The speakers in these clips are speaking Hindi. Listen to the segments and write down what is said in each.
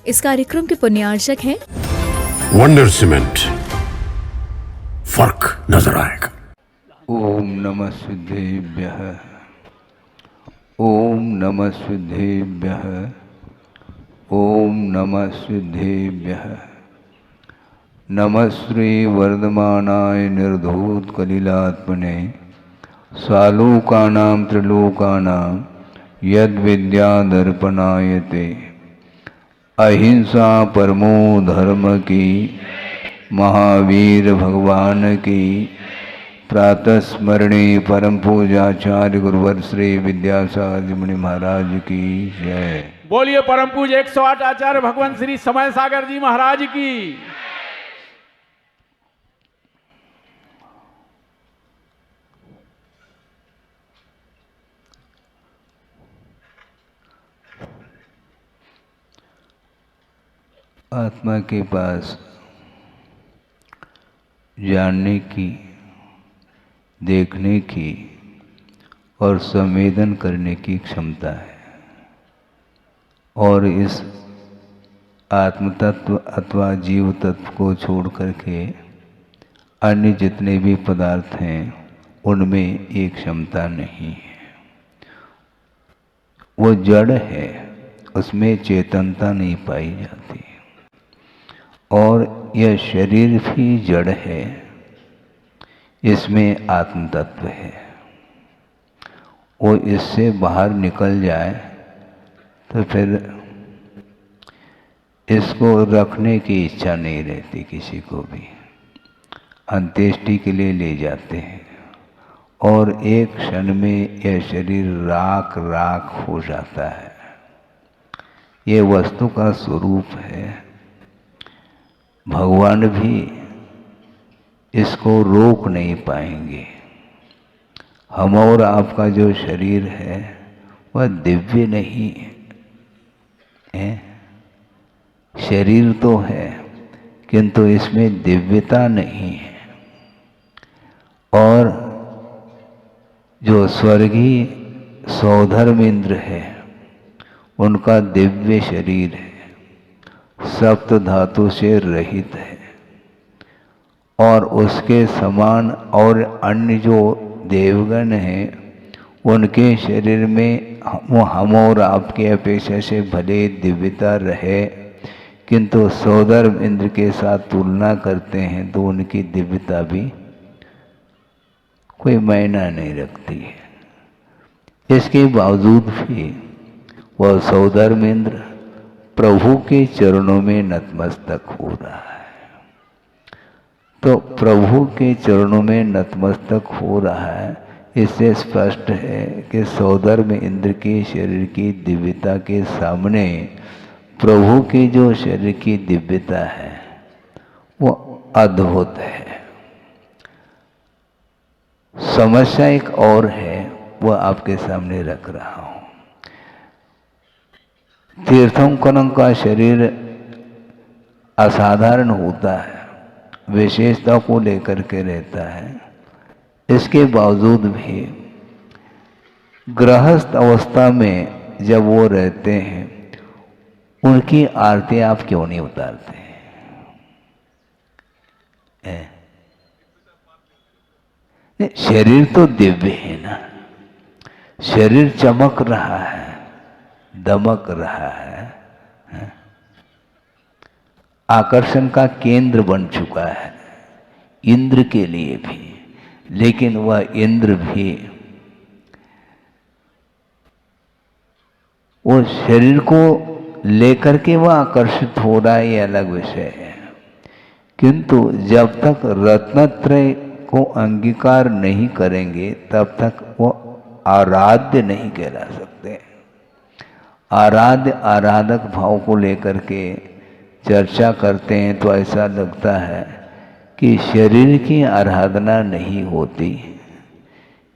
इस कार्यक्रम के पुण्यार्चक हैं वंडर सीमेंट, फर्क नजर आएगा। ओम नमः सिद्धेभ्यः, ओम नमः सिद्धेभ्यः, ओम नमः सिद्धेभ्यः। नमः श्री वर्धमानाय निर्धूत कलिलात्मने सालोकानां त्रिलोकानां यद विद्या दर्पणायते। अहिंसा परमो धर्म की, महावीर भगवान की प्रातः स्मरणे परम पूजाचार्य गुरुवर श्री विद्यासागर मुनि महाराज की जय। बोलिए परम पूज्य 108 आचार्य भगवान श्री समय सागर जी महाराज की। आत्मा के पास जानने की, देखने की और संवेदन करने की क्षमता है, और इस आत्म तत्व अथवा जीव तत्व को छोड़ करके अन्य जितने भी पदार्थ हैं उनमें एक क्षमता नहीं है। वो जड़ है, उसमें चेतनता नहीं पाई जाती। और यह शरीर भी जड़ है, इसमें आत्म तत्व है। वो इससे बाहर निकल जाए तो फिर इसको रखने की इच्छा नहीं रहती किसी को भी। अंत्येष्टि के लिए ले जाते हैं और एक क्षण में यह शरीर राख राख हो जाता है। ये वस्तु का स्वरूप है। भगवान भी इसको रोक नहीं पाएंगे। हम और आपका जो शरीर है वह दिव्य नहीं है। शरीर तो है किंतु इसमें दिव्यता नहीं है। और जो स्वर्गीय सौधर्म इंद्र है उनका दिव्य शरीर है, सप्त धातु से रहित है। और उसके समान और अन्य जो देवगण हैं उनके शरीर में हम और आपके अपेक्षा से भले दिव्यता रहे, किंतु सौधर्म इंद्र के साथ तुलना करते हैं तो उनकी दिव्यता भी कोई मायना नहीं रखती है। इसके बावजूद भी वह सौधर्म इंद्र प्रभु के चरणों में नतमस्तक हो रहा है। तो प्रभु के चरणों में नतमस्तक हो रहा है, इससे स्पष्ट है कि सौधर्म इंद्र के शरीर की दिव्यता के सामने प्रभु की जो शरीर की दिव्यता है वो अद्भुत है। समस्या एक और है, वह आपके सामने रख रहा हूं। तीर्थंकरों का शरीर असाधारण होता है, विशेषता को लेकर के रहता है। इसके बावजूद भी गृहस्थ अवस्था में जब वो रहते हैं उनकी आरती आप क्यों नहीं उतारते हैं? शरीर तो दिव्य है ना, शरीर चमक रहा है, दमक रहा है, आकर्षण का केंद्र बन चुका है इंद्र के लिए भी। लेकिन वह इंद्र भी वो शरीर को लेकर के वह आकर्षित हो रहा है, ये अलग विषय है। किंतु जब तक रत्नत्रय को अंगीकार नहीं करेंगे तब तक वो आराध्य नहीं कहला सकते। आराध्य आराधक भाव को लेकर के चर्चा करते हैं तो ऐसा लगता है कि शरीर की आराधना नहीं होती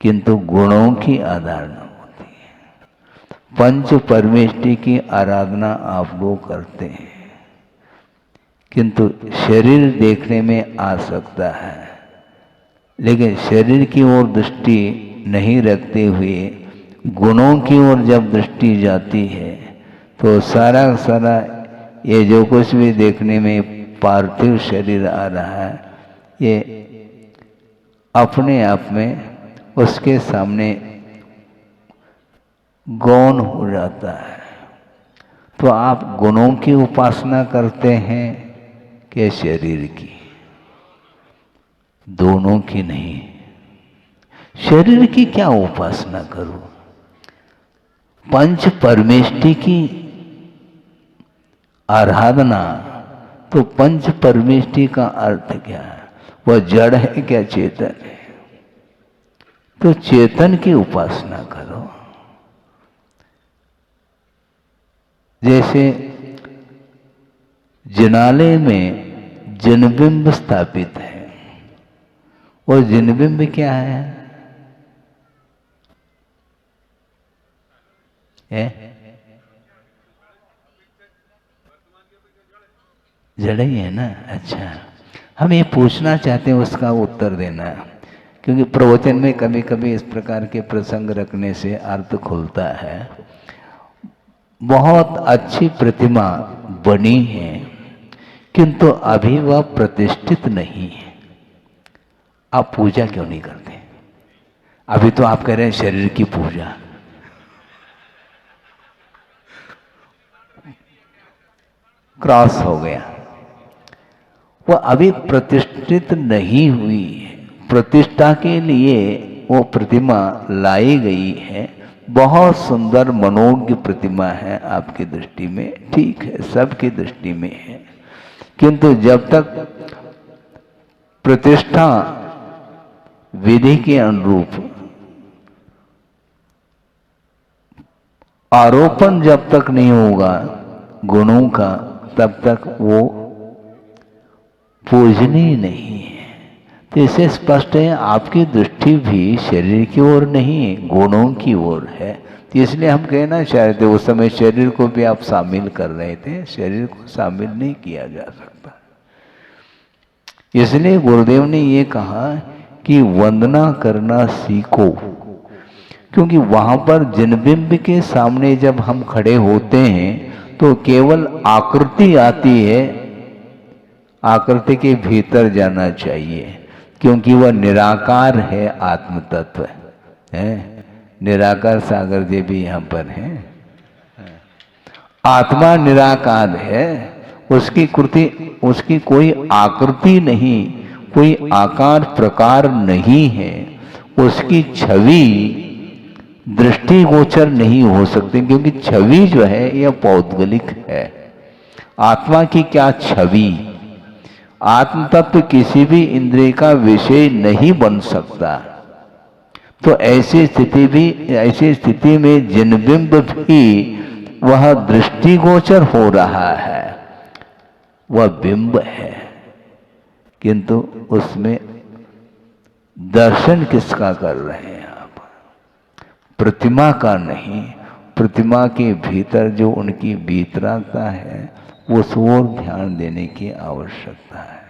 किंतु गुणों की आराधना होती है। पंच परमेष्टि की आराधना आप लोग करते हैं किंतु शरीर देखने में आ सकता है, लेकिन शरीर की ओर दृष्टि नहीं रखते हुए गुणों की ओर जब दृष्टि जाती है तो सारा सारा ये जो कुछ भी देखने में पार्थिव शरीर आ रहा है, ये अपने आप में उसके सामने गौण हो जाता है। तो आप गुणों की उपासना करते हैं कि शरीर की? दोनों की नहीं। शरीर की क्या उपासना करूं? पंच परमेष्टि की आराधना। तो पंच परमेष्टि का अर्थ क्या है? वह जड़ है क्या चेतन है? तो चेतन की उपासना करो। जैसे जिनालय में जिनबिंब स्थापित है, और जिनबिंब क्या है? जड़ ही है ना। अच्छा, हम ये पूछना चाहते हैं, उसका उत्तर देना, क्योंकि प्रवचन में कभी कभी इस प्रकार के प्रसंग रखने से अर्थ खुलता है। बहुत अच्छी प्रतिमा बनी है, किंतु अभी वह प्रतिष्ठित नहीं है। आप पूजा क्यों नहीं करते? अभी तो आप कह रहे हैं शरीर की पूजा। क्रॉस हो गया। वह अभी प्रतिष्ठित नहीं हुई है। प्रतिष्ठा के लिए वो प्रतिमा लाई गई है। बहुत सुंदर मनोज्ञ प्रतिमा है आपकी दृष्टि में, ठीक है, सबकी दृष्टि में है, किंतु जब तक प्रतिष्ठा विधि के अनुरूप आरोपण जब तक नहीं होगा गुणों का, तब तक वो पूजनीय नहीं है। तो इसे स्पष्ट है, आपकी दृष्टि भी शरीर की ओर नहीं, गुणों की ओर है। तो इसलिए हम कहना चाहते थे, उस समय शरीर को भी आप शामिल कर रहे थे, शरीर को शामिल नहीं किया जा सकता। इसलिए गुरुदेव ने ये कहा कि वंदना करना सीखो, क्योंकि वहां पर जिनबिंब के सामने जब हम खड़े होते हैं तो केवल आकृति आती है, आकृति के भीतर जाना चाहिए, क्योंकि वह निराकार है, आत्म तत्व है। निराकार सागर जी भी यहाँ पर हैं। आत्मा निराकार है, उसकी कृति, उसकी कोई आकृति नहीं, कोई आकार प्रकार नहीं है, उसकी छवि दृष्टिगोचर नहीं हो सकती, क्योंकि छवि जो है यह पौद्गलिक है। आत्मा की क्या छवि? आत्म तत्व किसी भी इंद्रिय का विषय नहीं बन सकता। तो ऐसी स्थिति में जिनबिंब भी वह दृष्टिगोचर हो रहा है, वह बिंब है, किंतु उसमें दर्शन किसका कर रहे हैं आप? प्रतिमा का नहीं। प्रतिमा के भीतर जो उनकी भीतरता है, उस ओर ध्यान देने की आवश्यकता है।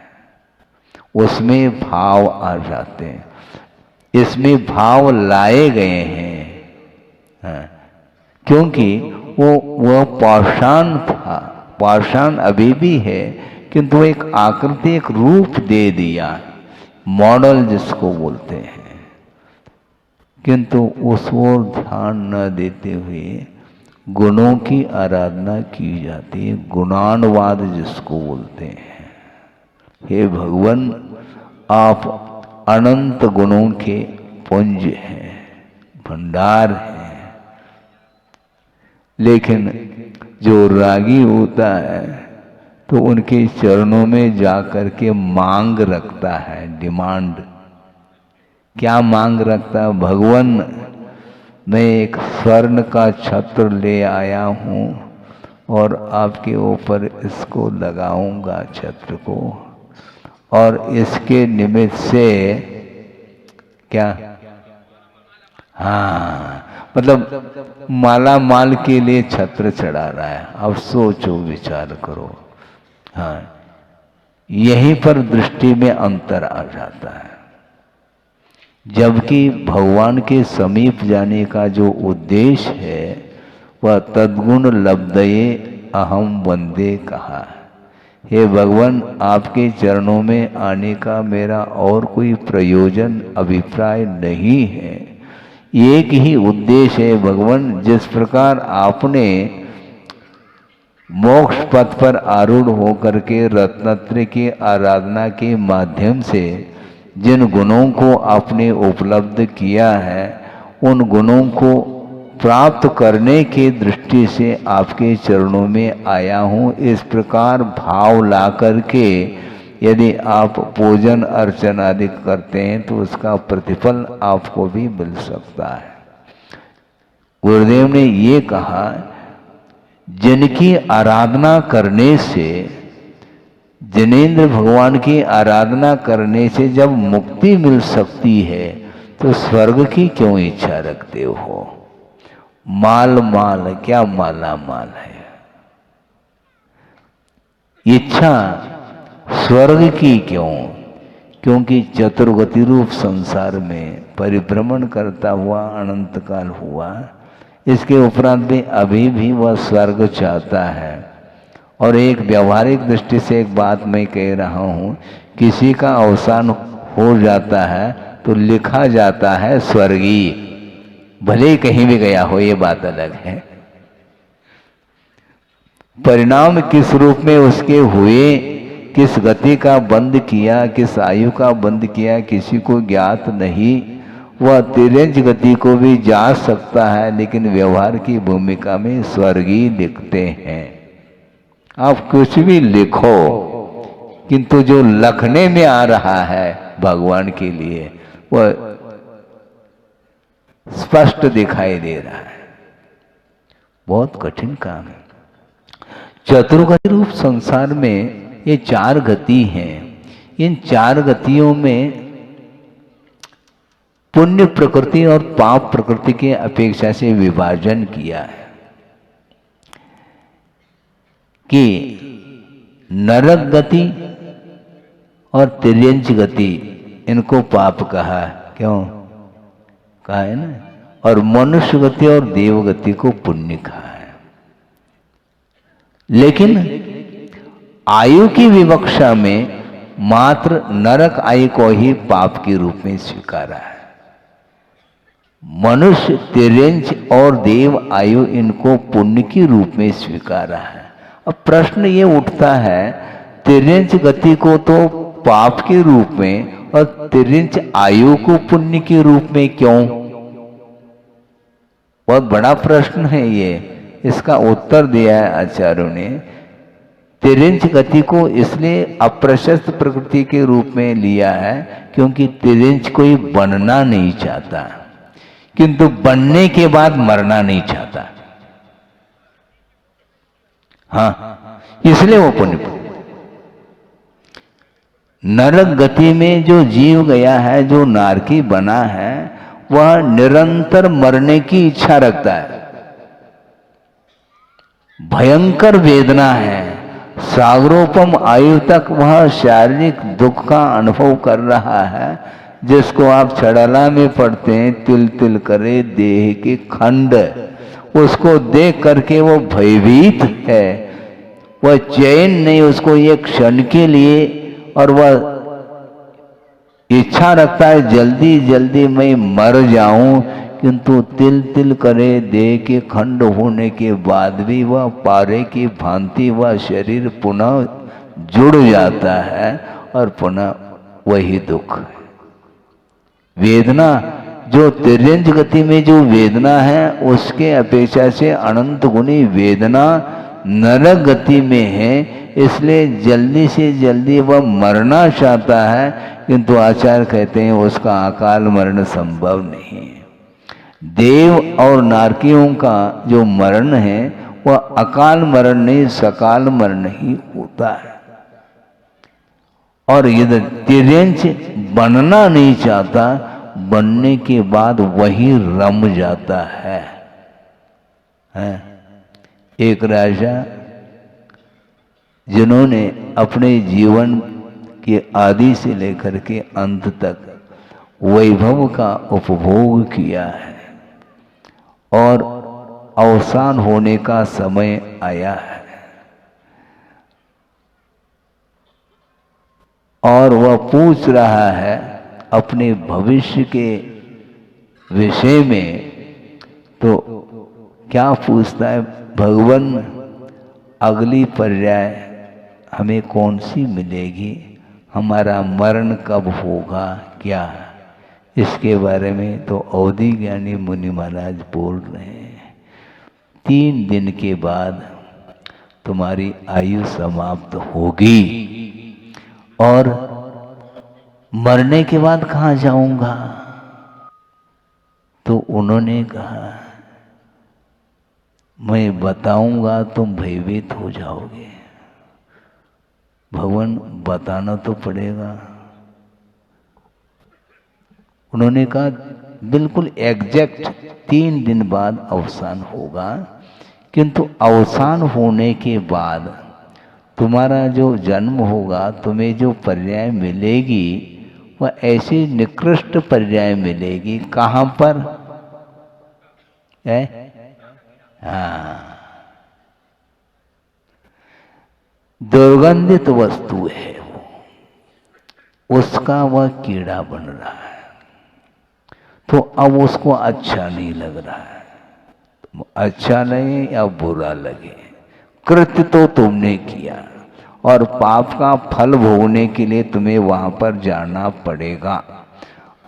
उसमें भाव आ जाते हैं, इसमें भाव लाए गए हैं। क्योंकि वो पाषाण था, पाषाण अभी भी है, किंतु एक आकृति, एक रूप दे दिया, मॉडल जिसको बोलते हैं, किंतु उस ओर ध्यान न देते हुए गुणों की आराधना की जाती है, गुणानुवाद जिसको बोलते हैं। हे भगवान, आप अनंत गुणों के पुंज हैं, भंडार हैं, लेकिन जो रागी होता है तो उनके चरणों में जाकर के मांग रखता है, डिमांड। क्या मांग रखता है? भगवान, मैं एक स्वर्ण का छत्र ले आया हूँ और आपके ऊपर इसको लगाऊंगा, छत्र को, और इसके निमित्त से क्या, हाँ, मतलब माला माल के लिए छत्र चढ़ा रहा है। अब सोचो, विचार करो। हाँ, यहीं पर दृष्टि में अंतर आ जाता है। जबकि भगवान के समीप जाने का जो उद्देश्य है, वह तद्गुण लब्धये अहम वंदे कहा। हे भगवान, आपके चरणों में आने का मेरा और कोई प्रयोजन अभिप्राय नहीं है। एक ही उद्देश्य है भगवान, जिस प्रकार आपने मोक्ष पथ पर आरूढ़ होकर के रत्नत्रय की आराधना के माध्यम से जिन गुणों को आपने उपलब्ध किया है, उन गुणों को प्राप्त करने की दृष्टि से आपके चरणों में आया हूँ। इस प्रकार भाव ला करके यदि आप पूजन अर्चन आदि करते हैं तो उसका प्रतिफल आपको भी मिल सकता है। गुरुदेव ने ये कहा, जिनकी आराधना करने से, जिनेंद्र भगवान की आराधना करने से जब मुक्ति मिल सकती है तो स्वर्ग की क्यों इच्छा रखते हो? माल माल क्या माला माल है। इच्छा स्वर्ग की क्यों? क्योंकि चतुर्गति रूप संसार में परिभ्रमण करता हुआ अनंत काल हुआ, इसके उपरांत भी अभी भी वह स्वर्ग चाहता है। और एक व्यावहारिक दृष्टि से एक बात मैं कह रहा हूँ, किसी का अवसान हो जाता है तो लिखा जाता है स्वर्गीय, भले ही कहीं भी गया हो, ये बात अलग है। परिणाम किस रूप में उसके हुए, किस गति का बंद किया, किस आयु का बंद किया, किसी को ज्ञात नहीं। वह तिरंज गति को भी जा सकता है, लेकिन व्यवहार की भूमिका में स्वर्गीय लिखते हैं। आप कुछ भी लिखो, किंतु जो लखने में आ रहा है भगवान के लिए वह स्पष्ट दिखाई दे रहा है। बहुत कठिन काम है। चतुर्गति रूप संसार में ये चार गति हैं। इन चार गतियों में पुण्य प्रकृति और पाप प्रकृति के अपेक्षा से विभाजन किया है कि नरक गति और तिर्यंच गति, इनको पाप कहा। क्यों कहा है ना? और मनुष्य गति और देव गति को पुण्य कहा है। लेकिन आयु की विवक्षा में मात्र नरक आयु को ही पाप के रूप में स्वीकारा है। मनुष्य, तिर्यंच और देव आयु इनको पुण्य के रूप में स्वीकारा है। अब प्रश्न ये उठता है, तिर्यंच गति को तो पाप के रूप में और तिर्यंच आयु को पुण्य के रूप में क्यों? बहुत बड़ा प्रश्न है ये। इसका उत्तर दिया है आचार्यों ने। तिर्यंच गति को इसलिए अप्रशस्त प्रकृति के रूप में लिया है क्योंकि तिर्यंच कोई बनना नहीं चाहता, किंतु बनने के बाद मरना नहीं चाहता। हाँ, इसलिए वो पुण्य। नरक गति में जो जीव गया है, जो नारकी बना है, वह निरंतर मरने की इच्छा रखता है। भयंकर वेदना है, सागरोपम आयु तक वह शारीरिक दुख का अनुभव कर रहा है, जिसको आप छड़ाला में पढ़ते हैं, तिल तिल करे देह के खंड। उसको देख करके वो भयभीत है, वह चैन नहीं उसको एक क्षण के लिए, और वह इच्छा रखता है जल्दी जल्दी मैं मर जाऊं, किंतु तिल तिल करे देह के खंड होने के बाद भी वह पारे की भांति वह शरीर पुनः जुड़ जाता है और पुनः वही दुख। वेदना जो तिर्यंच गति में जो वेदना है उसके अपेक्षा से अनंत गुनी वेदना नरक गति में है, इसलिए जल्दी से जल्दी वह मरना चाहता है, किंतु आचार्य कहते हैं उसका अकाल मरण संभव नहीं है। देव और नारकियों का जो मरण है वह अकाल मरण नहीं, सकाल मरण ही होता है। और यदि तिर्यंच बनना नहीं चाहता, बनने के बाद वही रम जाता है। एक राजा जिन्होंने अपने जीवन के आदि से लेकर के अंत तक वैभव का उपभोग किया है और अवसान होने का समय आया है, और वह पूछ रहा है अपने भविष्य के विषय में, तो क्या पूछता है, भगवान अगली पर्याय हमें कौन सी मिलेगी, हमारा मरण कब होगा, क्या इसके बारे में तो अवधि ज्ञानी मुनि महाराज बोल रहे हैं 3 दिन के बाद तुम्हारी आयु समाप्त होगी और मरने के बाद कहाँ जाऊंगा। तो उन्होंने कहा मैं बताऊंगा तुम भयभीत हो जाओगे। भगवान बताना तो पड़ेगा। उन्होंने कहा बिल्कुल एग्जैक्ट 3 दिन बाद अवसान होगा, किंतु अवसान होने के बाद तुम्हारा जो जन्म होगा, तुम्हें जो पर्याय मिलेगी वह ऐसी निकृष्ट पर्याय मिलेगी। कहाँ पर है? हाँ, दुर्गंधित वस्तु है वो, उसका वह कीड़ा बन रहा है, तो अब उसको अच्छा नहीं लग रहा है। अच्छा लगे या बुरा लगे, कृत्य तो तुमने किया और पाप का फल भोगने के लिए तुम्हें वहां पर जाना पड़ेगा।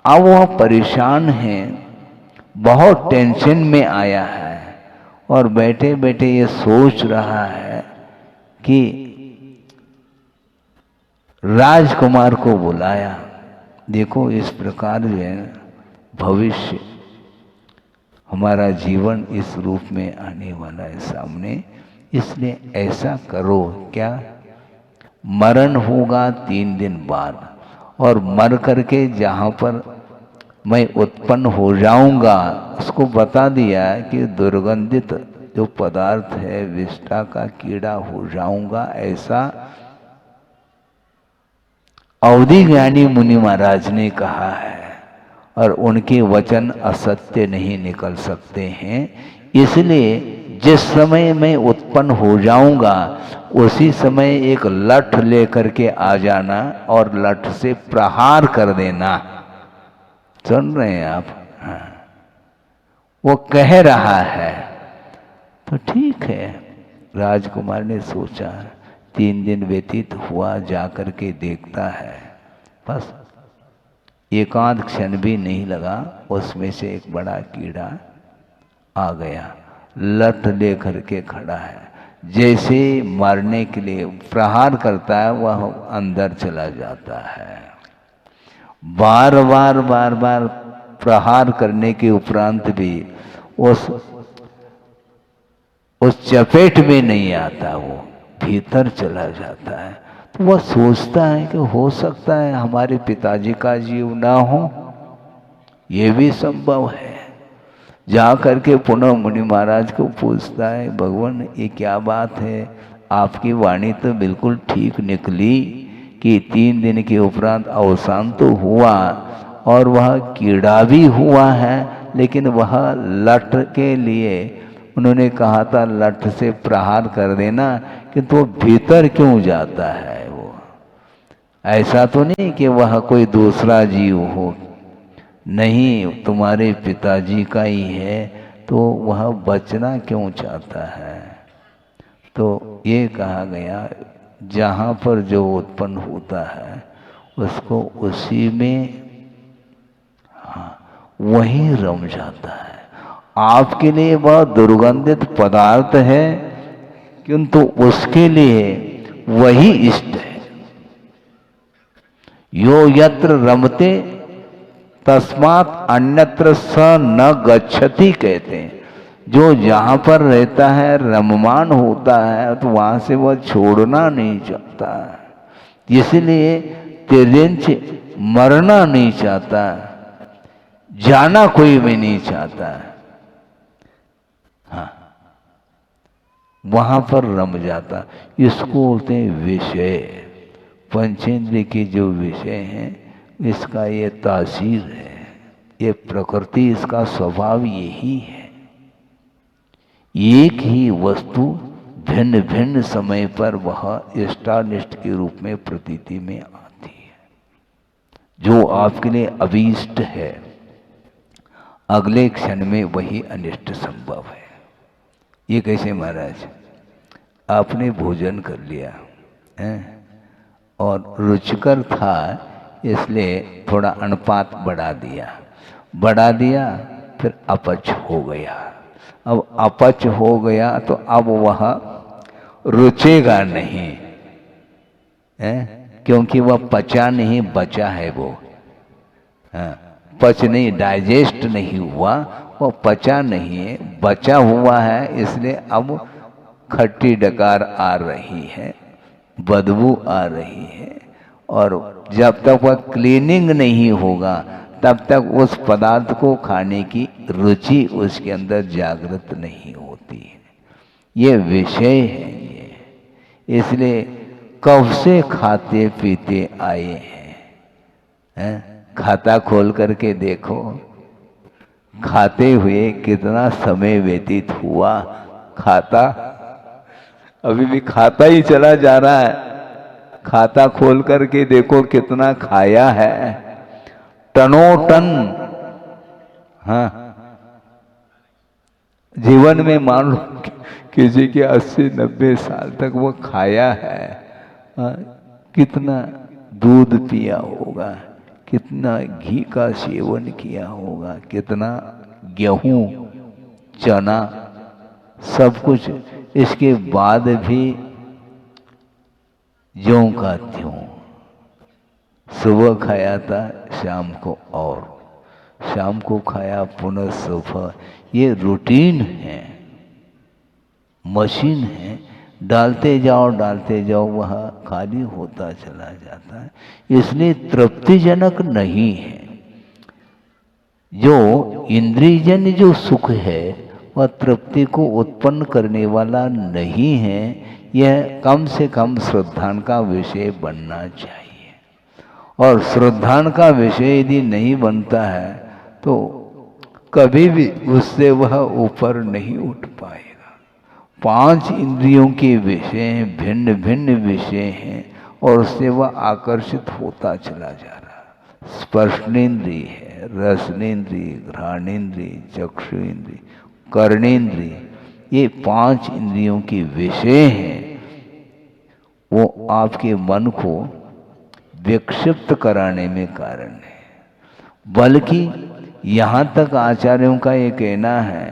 अब वह परेशान है, बहुत टेंशन में आया है और बैठे बैठे ये सोच रहा है कि राजकुमार को बुलाया, देखो इस प्रकार जो है भविष्य हमारा जीवन इस रूप में आने वाला है सामने, इसलिए ऐसा करो, क्या मरण होगा 3 दिन बाद और मर करके जहाँ पर मैं उत्पन्न हो जाऊंगा उसको बता दिया कि दुर्गंधित जो पदार्थ है विष्ठा का कीड़ा हो जाऊंगा। ऐसा अवधि ज्ञानी मुनि महाराज ने कहा है और उनके वचन असत्य नहीं निकल सकते हैं। इसलिए जिस समय मैं उत्पन्न हो जाऊंगा उसी समय एक लठ लेकर के आ जाना और लठ से प्रहार कर देना। सुन रहे हैं आप? हाँ, वो कह रहा है। तो ठीक है, राजकुमार ने सोचा 3 दिन व्यतीत हुआ, जाकर के देखता है, बस एकांत क्षण भी नहीं लगा, उसमें से एक बड़ा कीड़ा आ गया, लठ लेकर के खड़ा है, जैसे मारने के लिए प्रहार करता है वह अंदर चला जाता है। बार बार प्रहार करने के उपरांत भी उस चपेट में नहीं आता, वो भीतर चला जाता है। तो वह सोचता है कि हो सकता है हमारे पिताजी का जीव ना हो, ये भी संभव है। जा करके पुनः मुनि महाराज को पूछता है, भगवान ये क्या बात है, आपकी वाणी तो बिल्कुल ठीक निकली कि 3 दिन के उपरांत अवसान तो हुआ और वह कीड़ा भी हुआ है, लेकिन वह लठ के लिए उन्होंने कहा था लठ से प्रहार कर देना, कि तो भीतर क्यों जाता है वो? ऐसा तो नहीं कि वह कोई दूसरा जीव हो, नहीं, तुम्हारे पिताजी का ही है, तो वह बचना क्यों चाहता है? तो ये कहा गया जहाँ पर जो उत्पन्न होता है उसको उसी में, हाँ, वही रम जाता है। आपके लिए वह दुर्गंधित पदार्थ है, किंतु उसके लिए वही इष्ट है। यो यत्र रमते तस्मात् अन्यत्र स न गच्छति कहते हैं। जो जहाँ पर रहता है रममान होता है तो वहाँ से वह छोड़ना नहीं चाहता, इसलिए तिर्यंच मरना नहीं चाहता, जाना कोई भी नहीं चाहता। हाँ, वहाँ पर रम जाता। इसको बोलते हैं विषय। पंचेंद्रिय के जो विषय हैं इसका ये तासीर है, ये प्रकृति, इसका स्वभाव यही है। एक ही वस्तु भिन्न भिन्न समय पर वह इष्टानिष्ट के रूप में प्रतीति में आती है। जो आपके लिए अभीष्ट है, अगले क्षण में वही अनिष्ट संभव है। ये कैसे महाराज? आपने भोजन कर लिया है और रुचिकर था, इसलिए थोड़ा अनुपात बढ़ा दिया, फिर अपच हो गया। अब अपच हो गया तो अब वह रुचेगा नहीं है, क्योंकि वह पचा नहीं, बचा है वो। पच नहीं, डाइजेस्ट नहीं हुआ, वो पचा नहीं है, बचा हुआ है। इसलिए अब खट्टी डकार आ रही है, बदबू आ रही है, और जब तक वह क्लीनिंग नहीं होगा तब तक उस पदार्थ को खाने की रुचि उसके अंदर जागृत नहीं होती है। ये विषय है ये। इसलिए कब से खाते पीते आए हैं? खाता खोल करके देखो, खाते हुए कितना समय व्यतीत हुआ। खाता अभी भी खाता ही चला जा रहा है। खाता खोल करके देखो कितना खाया है, टनों टन। हाँ, जीवन में मान लो किसी के 80-90 साल तक वो खाया है। कितना दूध पिया होगा, कितना घी का सेवन किया होगा, कितना गेहूं, चना, सब कुछ। इसके बाद भी ज्यों का त्यों, सुबह खाया था, शाम को और शाम को खाया, पुनः सुबह। ये रूटीन है, मशीन है। डालते जाओ वह खाली होता चला जाता है। इसलिए तृप्तिजनक नहीं है। जो इंद्रियजन्य जो सुख है वह तृप्ति को उत्पन्न करने वाला नहीं है। यह कम से कम श्रद्धान का विषय बनना चाहिए, और श्रद्धान का विषय यदि नहीं बनता है तो कभी भी उससे वह ऊपर नहीं उठ पाएगा। 5 इंद्रियों के विषय हैं, भिन्न भिन्न विषय हैं, और उससे वह आकर्षित होता चला जा रहा है। स्पर्शनेन्द्रिय है, रसनेन्द्रिय, घ्राणेन्द्रिय, चक्षुरेन्द्रिय, कर्णेन्द्रिय, ये 5 इंद्रियों के विषय हैं। वो आपके मन को विक्षिप्त कराने में कारण है। बल्कि यहाँ तक आचार्यों का ये कहना है,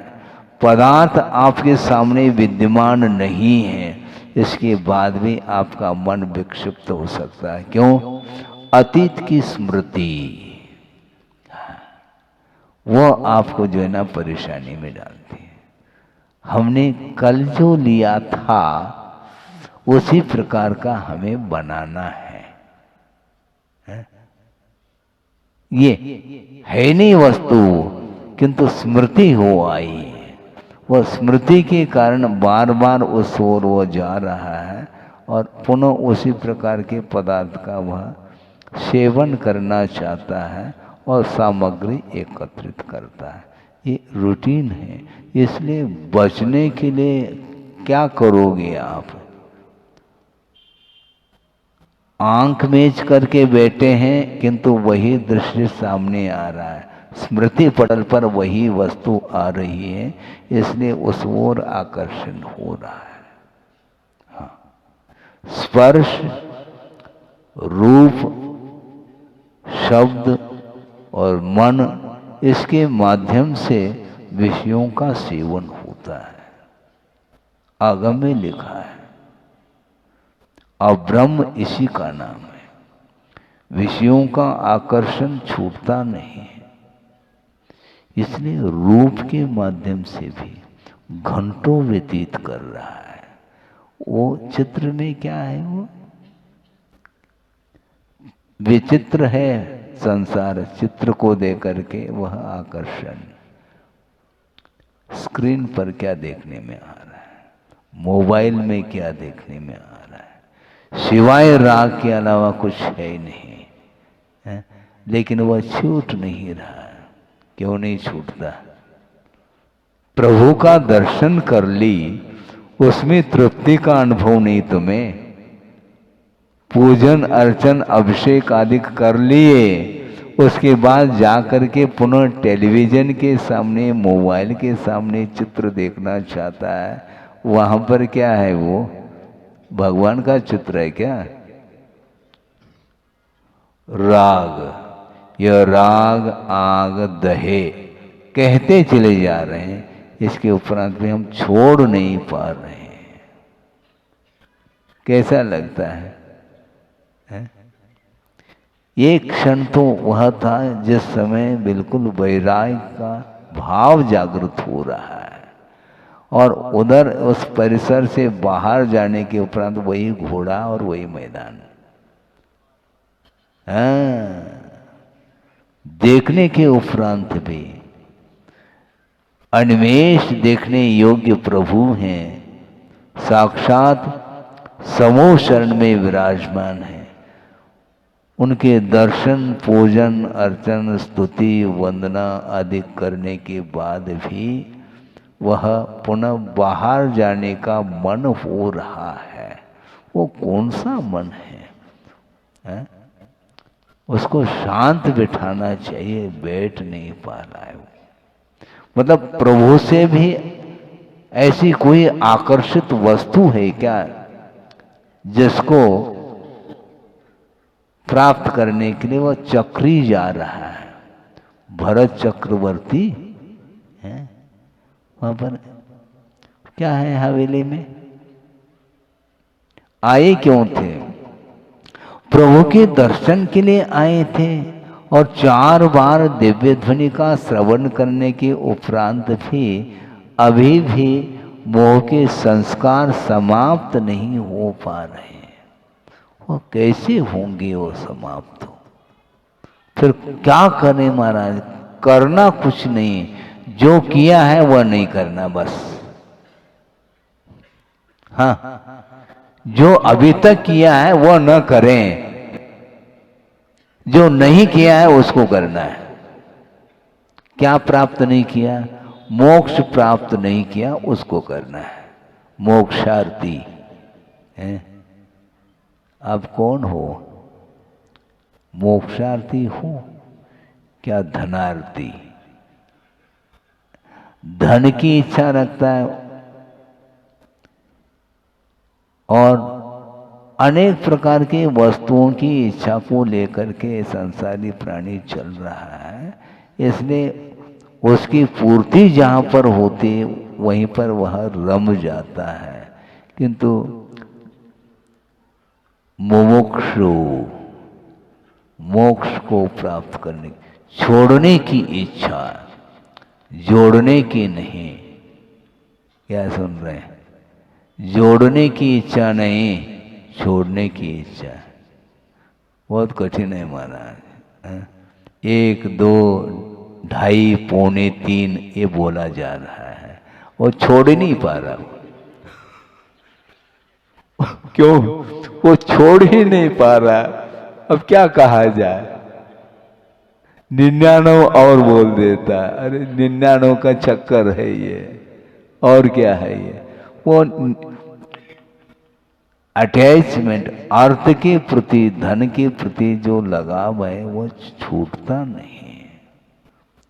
पदार्थ आपके सामने विद्यमान नहीं है, इसके बाद भी आपका मन विक्षिप्त हो सकता है। क्यों? अतीत की स्मृति वो आपको जो है ना परेशानी में डालती है। हमने कल जो लिया था उसी प्रकार का हमें बनाना है। ये है नहीं वस्तु, किंतु स्मृति हो आई है। वह स्मृति के कारण बार बार उस ओर वो जा रहा है, और पुनः उसी प्रकार के पदार्थ का वह सेवन करना चाहता है और सामग्री एकत्रित करता है। ये रूटीन है। इसलिए बचने के लिए क्या करोगे आप? आंख मेज करके बैठे हैं, किंतु वही दृश्य सामने आ रहा है, स्मृति पटल पर वही वस्तु आ रही है, इसलिए उस ओर आकर्षण हो रहा है। हाँ, स्पर्श, रूप, शब्द और मन, इसके माध्यम से विषयों का सेवन होता है। आगम में लिखा है, अब्रह्म इसी का नाम है। विषयों का आकर्षण छूटता नहीं है। इसलिए रूप के माध्यम से भी घंटों व्यतीत कर रहा है। वो चित्र में क्या है? वो विचित्र है संसार। चित्र को देकर के वह आकर्षण, स्क्रीन पर क्या देखने में आ रहा है, मोबाइल में क्या देखने में आ रहा है, सिवाय राग के अलावा कुछ है ही नहीं है। लेकिन वह छूट नहीं रहा। क्यों नहीं छूटता? प्रभु का दर्शन कर ली, उसमें तृप्ति का अनुभव नहीं तुम्हें, पूजन अर्चन अभिषेक आदि कर लिए, उसके बाद जा कर के पुनः टेलीविजन के सामने मोबाइल के सामने चित्र देखना चाहता है, वहां पर क्या है? वो भगवान का चित्र है क्या? राग, यह राग आग दहे कहते चले जा रहे हैं, इसके उपरांत भी हम छोड़ नहीं पा रहे हैं। कैसा लगता है? एक क्षण तो वह था जिस समय बिल्कुल वैराग्य का भाव जागृत हो रहा है, और उधर उस परिसर से बाहर जाने के उपरांत वही घोड़ा और वही मैदान। देखने के उपरांत भी अनिमेष देखने योग्य प्रभु हैं, साक्षात समूह शरण में विराजमान है। उनके दर्शन पूजन अर्चन स्तुति वंदना आदि करने के बाद भी वह पुनः बाहर जाने का मन हो रहा है। वो कौन सा मन है? उसको शांत बिठाना चाहिए, बैठ नहीं पा रहा है। मतलब प्रभु से भी ऐसी कोई आकर्षित वस्तु है क्या जिसको प्राप्त करने के लिए वह चक्री जा रहा है? भरत चक्रवर्ती है वहां पर, क्या है हवेली में? आए क्यों थे? प्रभु के दर्शन के लिए आए थे, और 4 बार दिव्य ध्वनि का श्रवण करने के उपरांत भी अभी भी मोह के संस्कार समाप्त नहीं हो पा रहे हैं। वो कैसे होंगे वो समाप्त? फिर क्या करें महाराज? करना कुछ नहीं, जो किया है वह नहीं करना बस। हाँ, जो अभी तक किया है वह न करें, जो नहीं किया है उसको करना है। क्या प्राप्त नहीं किया? मोक्ष प्राप्त नहीं किया, उसको करना है। मोक्षार्थी है। आप कौन हो? मोक्षार्थी हो क्या धनार्थी? धन की इच्छा रखता है और अनेक प्रकार के वस्तुओं की इच्छा को लेकर के संसारी प्राणी चल रहा है। इसलिए उसकी पूर्ति जहाँ पर होती वहीं पर वह रम जाता है। किंतु मुमुक्षु मोक्ष को प्राप्त करने, छोड़ने की इच्छा, जोड़ने की नहीं। क्या सुन रहे हैं? जोड़ने की इच्छा नहीं, छोड़ने की इच्छा। बहुत कठिन है महाराज। 1 2 2.5 पौने 3 ये बोला जा रहा है, वो छोड़ ही नहीं पा रहा। क्यों? वो छोड़ ही नहीं पा रहा। अब क्या कहा जाए? 99 और बोल देता। अरे 99 का चक्कर है ये, और क्या है ये? वो अटैचमेंट, अर्थ के प्रति, धन के प्रति जो लगाव है वो छूटता नहीं।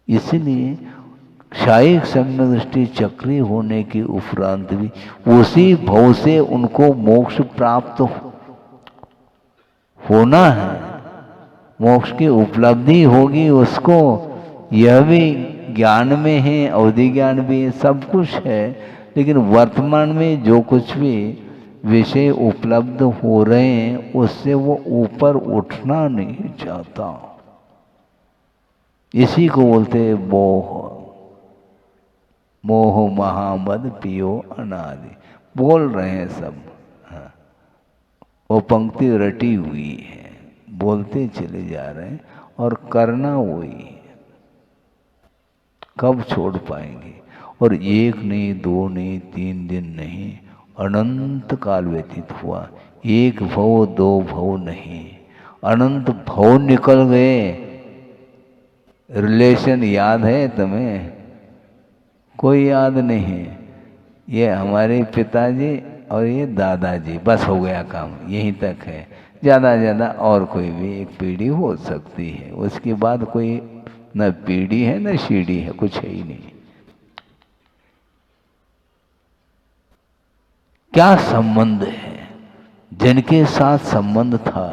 इसलिए क्षायिक सम्यक दृष्टि चक्री होने के उपरांत भी उसी भव से उनको मोक्ष प्राप्त होना है। मोक्ष की उपलब्धि होगी उसको, यह भी ज्ञान में है, अवधि ज्ञान भी है, सब कुछ है। लेकिन वर्तमान में जो कुछ भी विषय उपलब्ध हो रहे हैं उससे वो ऊपर उठना नहीं चाहता। इसी को बोलते मोह। मोह महामद पियो अनादि बोल रहे हैं सब। हाँ। वो पंक्ति रटी हुई है, बोलते चले जा रहे हैं और करना वही है। कब छोड़ पाएंगे? और 1 नहीं 2 नहीं 3 दिन नहीं, अनंत काल व्यतीत हुआ। 1 भव 2 भव नहीं, अनंत भव निकल गए। रिलेशन याद है तुम्हें? कोई याद नहीं। ये हमारे पिताजी और ये दादाजी, बस हो गया काम, यहीं तक है। ज़्यादा ज़्यादा और कोई भी एक पीढ़ी हो सकती है, उसके बाद कोई न पीढ़ी है न सीढ़ी है, कुछ है ही नहीं। क्या संबंध है? जिनके साथ संबंध था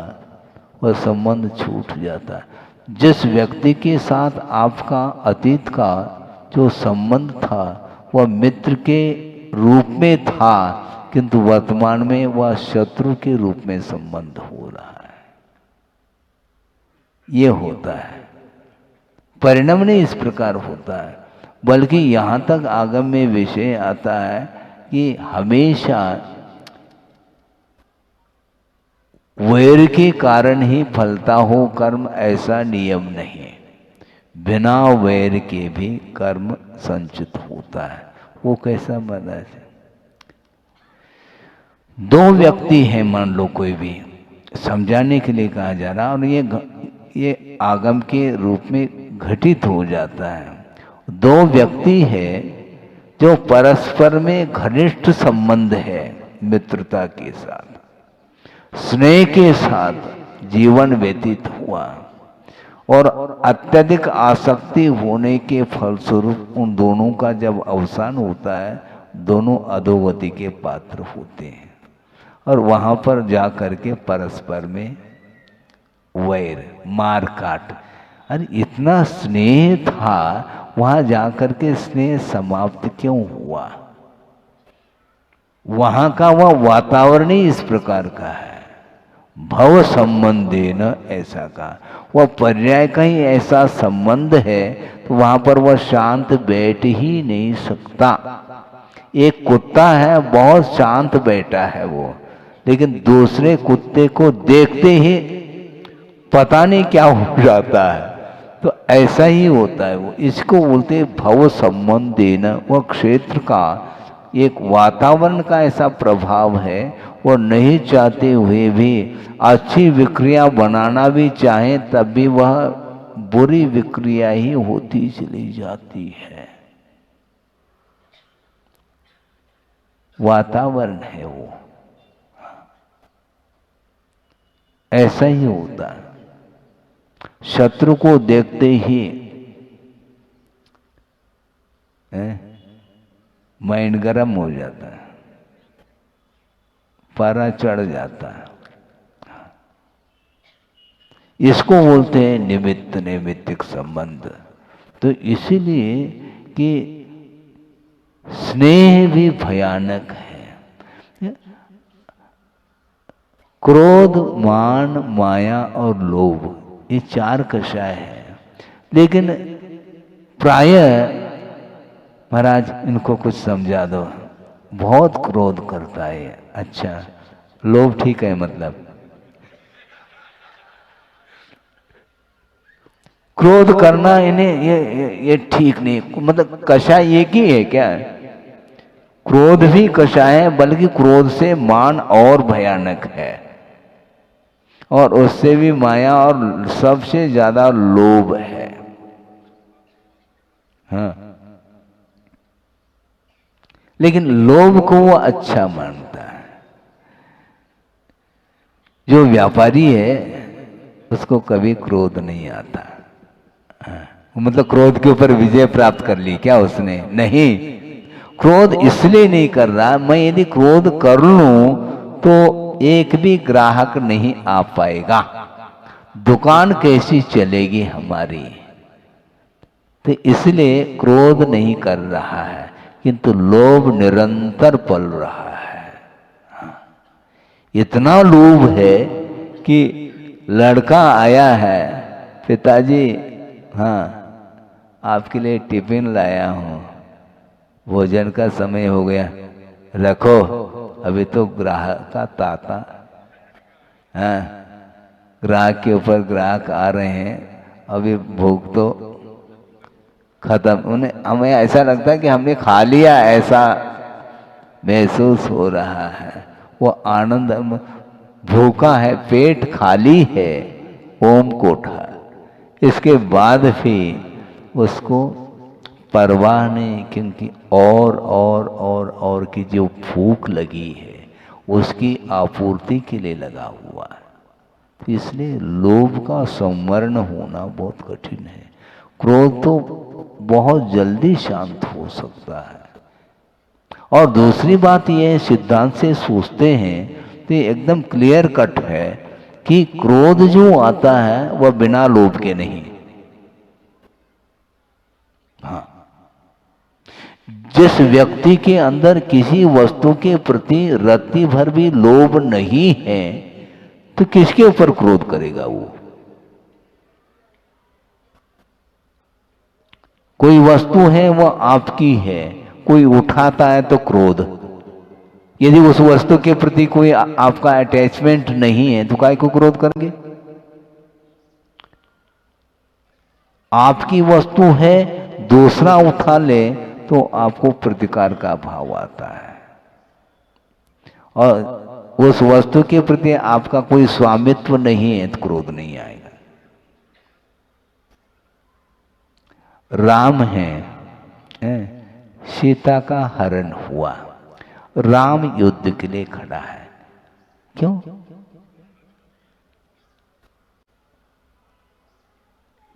वह संबंध छूट जाता है। जिस व्यक्ति के साथ आपका अतीत का जो संबंध था वह मित्र के रूप में था, किंतु वर्तमान में वह शत्रु के रूप में संबंध हो रहा है। ये होता है, परिणाम नहीं इस प्रकार होता है। बल्कि यहाँ तक आगम में विषय आता है कि हमेशा वैर के कारण ही फलता हो कर्म, ऐसा नियम नहीं। बिना वैर के भी कर्म संचित होता है। वो कैसा महाराज? दो व्यक्ति हैं, मान लो कोई भी, समझाने के लिए कहा जा रहा, और ये आगम के रूप में घटित हो जाता है। दो व्यक्ति है जो परस्पर में घनिष्ठ संबंध है, मित्रता के साथ, स्नेह के साथ जीवन व्यतीत हुआ, और अत्यधिक आसक्ति होने के फलस्वरूप उन दोनों का जब अवसान होता है, दोनों अधोगति के पात्र होते हैं, और वहां पर जा करके परस्पर में वैर, मार काट। अरे इतना स्नेह था, वहां जा करके स्नेह समाप्त क्यों हुआ? वहां का वह वातावरण ही इस प्रकार का है। भव संबंधे न, ऐसा का वह पर्याय का ही ऐसा संबंध है, तो वहां पर वह शांत बैठ ही नहीं सकता। एक कुत्ता है, बहुत शांत बैठा है वो, लेकिन दूसरे कुत्ते को देखते ही पता नहीं क्या हो जाता है। तो ऐसा ही होता है वो, इसको बोलते भव संबंधे न। वह क्षेत्र का एक वातावरण का ऐसा प्रभाव है, वो नहीं चाहते हुए भी अच्छी विक्रिया बनाना भी चाहे तब भी वह बुरी विक्रिया ही होती चली जाती है। वातावरण है वो, ऐसा ही होता है। शत्रु को देखते ही माइंड गर्म हो जाता है, पारा चढ़ जाता है। इसको बोलते हैं निमित्त नैमित्तिक संबंध। तो इसीलिए कि स्नेह भी भयानक है। क्रोध, मान, माया और लोभ, ये चार कषाय है। लेकिन प्रायः महाराज इनको कुछ समझा दो, बहुत क्रोध करता है। अच्छा, लोभ ठीक है, मतलब क्रोध करना इन्हें ये ठीक नहीं, मतलब कषाय एक ही है क्या? क्रोध भी कषाय है, बल्कि क्रोध से मान और भयानक है, और उससे भी माया, और सबसे ज्यादा लोभ है। हाँ, लेकिन लोभ को वो अच्छा मानता है। जो व्यापारी है उसको कभी क्रोध नहीं आता। मतलब क्रोध के ऊपर विजय प्राप्त कर ली क्या उसने? नहीं, क्रोध इसलिए नहीं कर रहा, मैं यदि क्रोध कर लूं तो एक भी ग्राहक नहीं आ पाएगा, दुकान कैसी चलेगी हमारी। तो इसलिए क्रोध नहीं कर रहा है, किंतु लोभ निरंतर पल रहा है। इतना लोभ है कि लड़का आया है, पिताजी हाँ आपके लिए टिफिन लाया हूँ, भोजन का समय हो गया, रखो, अभी तो ग्राहक का ताता, हाँ ग्राहक के ऊपर ग्राहक आ रहे हैं, अभी भूख तो खत्म। उन्हें हमें ऐसा लगता है कि हमने खा लिया, ऐसा महसूस हो रहा है। वो आनंद, भूखा है, पेट खाली है, ओम कोठा, इसके बाद भी उसको परवाह नहीं, क्योंकि और की जो भूख लगी है उसकी आपूर्ति के लिए लगा हुआ है। इसलिए लोभ का संवरण होना बहुत कठिन है। क्रोध तो बहुत जल्दी शांत हो सकता है। और दूसरी बात यह सिद्धांत से सोचते हैं तो एकदम क्लियर कट है कि क्रोध जो आता है वह बिना लोभ के नहीं। हाँ, जिस व्यक्ति के अंदर किसी वस्तु के प्रति रत्ती भर भी लोभ नहीं है तो किसके ऊपर क्रोध करेगा वो? कोई वस्तु है वह आपकी है, कोई उठाता है तो क्रोध। यदि उस वस्तु के प्रति कोई आपका अटैचमेंट नहीं है तो काय को क्रोध करेंगे? आपकी वस्तु है, दूसरा उठा ले तो आपको प्रतिकार का भाव आता है। और उस वस्तु के प्रति आपका कोई स्वामित्व नहीं है तो क्रोध नहीं आएगा। राम है, सीता का हरण हुआ, राम युद्ध के लिए खड़ा है। क्यों?